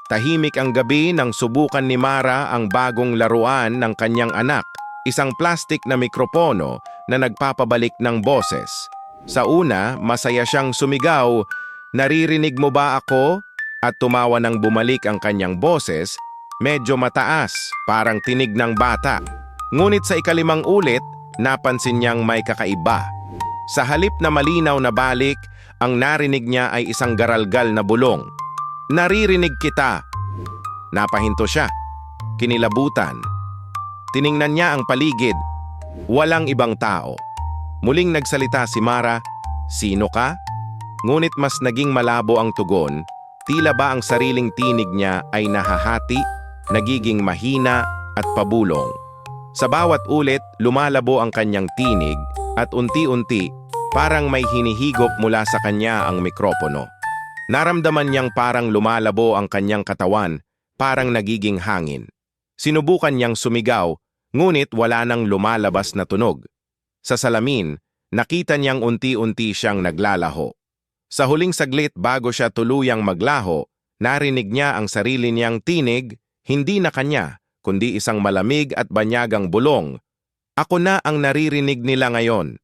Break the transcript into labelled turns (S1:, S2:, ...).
S1: Tahimik ang gabi nang subukan ni Mara ang bagong laruan ng kanyang anak, isang plastik na mikropono na nagpapabalik ng boses. Sa una, masaya siyang sumigaw, "Naririnig mo ba ako?" At tumawa nang bumalik ang kanyang boses, medyo mataas, parang tinig ng bata. Ngunit sa ikalimang ulit, napansin niyang may kakaiba. Sa halip na malinaw na balik, ang narinig niya ay isang garalgal na bulong. "Naririnig kita." Napahinto siya. Kinilabutan. Tiningnan niya ang paligid. Walang ibang tao. Muling nagsalita si Mara, "Sino ka?" Ngunit mas naging malabo ang tugon. Tila ba ang sariling tinig niya ay nahahati, nagiging mahina at pabulong. Sa bawat ulit, lumalabo ang kanyang tinig at unti-unti, parang may hinihigop mula sa kanya ang mikropono. Naramdaman niyang parang lumalabo ang kanyang katawan, parang nagiging hangin. Sinubukan niyang sumigaw, ngunit wala nang lumalabas na tunog. Sa salamin, nakita niyang unti-unti siyang naglalaho. Sa huling saglit bago siya tuluyang maglaho, narinig niya ang sarili niyang tinig, hindi na kanya, kundi isang malamig at banyagang bulong. "Ako na ang naririnig nila ngayon."